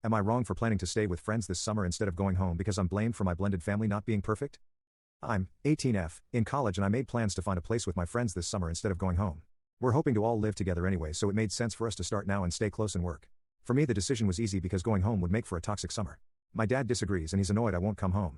Am I wrong for planning to stay with friends this summer instead of going home because I'm blamed for my blended family not being perfect? I'm 18F, in college, and I made plans to find a place with my friends this summer instead of going home. We're hoping to all live together anyway, so it made sense for us to start now and stay close and work. For me, the decision was easy because going home would make for a toxic summer. My dad disagrees and he's annoyed I won't come home.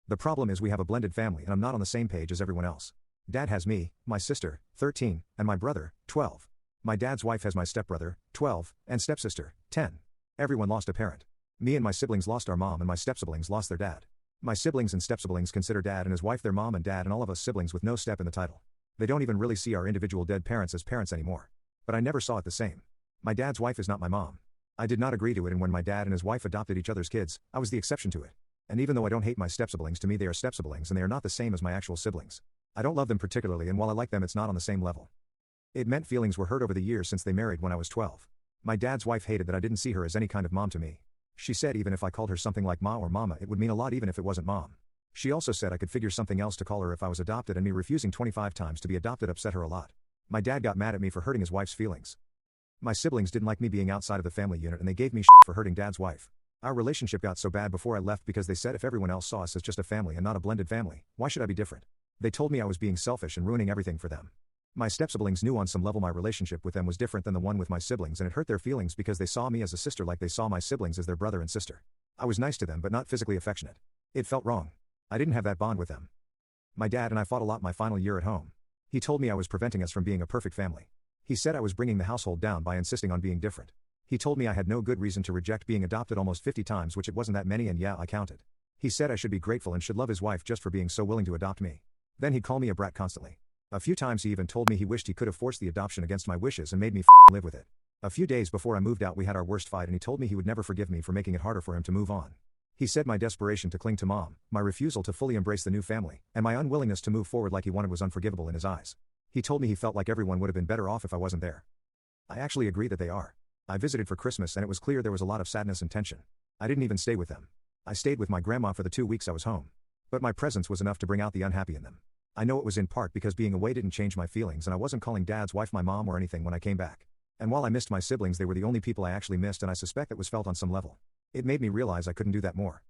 The problem is we have a blended family and I'm not on the same page as everyone else. Dad has me, my sister, 13, and my brother, 12. My dad's wife has my stepbrother, 12, and stepsister, 10. Everyone lost a parent. Me and my siblings lost our mom and my stepsiblings lost their dad. My siblings and stepsiblings consider dad and his wife their mom and dad and all of us siblings with no step in the title. They don't even really see our individual dead parents as parents anymore. But I never saw it the same. My dad's wife is not my mom. I did not agree to it, and when my dad and his wife adopted each other's kids, I was the exception to it. And even though I don't hate my stepsiblings, to me they are stepsiblings and they are not the same as my actual siblings. I don't love them particularly, and while I like them, it's not on the same level. It meant feelings were hurt over the years since they married when I was 12. My dad's wife hated that I didn't see her as any kind of mom to me. She said even if I called her something like Ma or Mama, it would mean a lot even if it wasn't Mom. She also said I could figure something else to call her if I was adopted, and me refusing 25 times to be adopted upset her a lot. My dad got mad at me for hurting his wife's feelings. My siblings didn't like me being outside of the family unit and they gave me shit for hurting dad's wife. Our relationship got so bad before I left because they said if everyone else saw us as just a family and not a blended family, why should I be different? They told me I was being selfish and ruining everything for them. My stepsiblings knew on some level my relationship with them was different than the one with my siblings, and it hurt their feelings because they saw me as a sister like they saw my siblings as their brother and sister. I was nice to them but not physically affectionate. It felt wrong. I didn't have that bond with them. My dad and I fought a lot my final year at home. He told me I was preventing us from being a perfect family. He said I was bringing the household down by insisting on being different. He told me I had no good reason to reject being adopted almost 50 times, which it wasn't that many, and yeah, I counted. He said I should be grateful and should love his wife just for being so willing to adopt me. Then he'd call me a brat constantly. A few times he even told me he wished he could have forced the adoption against my wishes and made me live with it. A few days before I moved out we had our worst fight and he told me he would never forgive me for making it harder for him to move on. He said my desperation to cling to Mom, my refusal to fully embrace the new family, and my unwillingness to move forward like he wanted was unforgivable in his eyes. He told me he felt like everyone would have been better off if I wasn't there. I actually agree that they are. I visited for Christmas and it was clear there was a lot of sadness and tension. I didn't even stay with them. I stayed with my grandma for the 2 weeks I was home. But my presence was enough to bring out the unhappy in them. I know it was in part because being away didn't change my feelings and I wasn't calling dad's wife my mom or anything when I came back. And while I missed my siblings, they were the only people I actually missed, and I suspect that was felt on some level. It made me realize I couldn't do that more.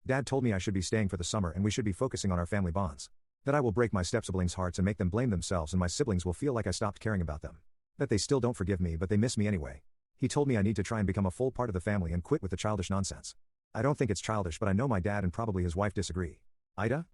Dad told me I should be staying for the summer and we should be focusing on our family bonds. That I will break my stepsiblings' hearts and make them blame themselves, and my siblings will feel like I stopped caring about them. That they still don't forgive me but they miss me anyway. He told me I need to try and become a full part of the family and quit with the childish nonsense. I don't think it's childish, but I know my dad and probably his wife disagree. AITA?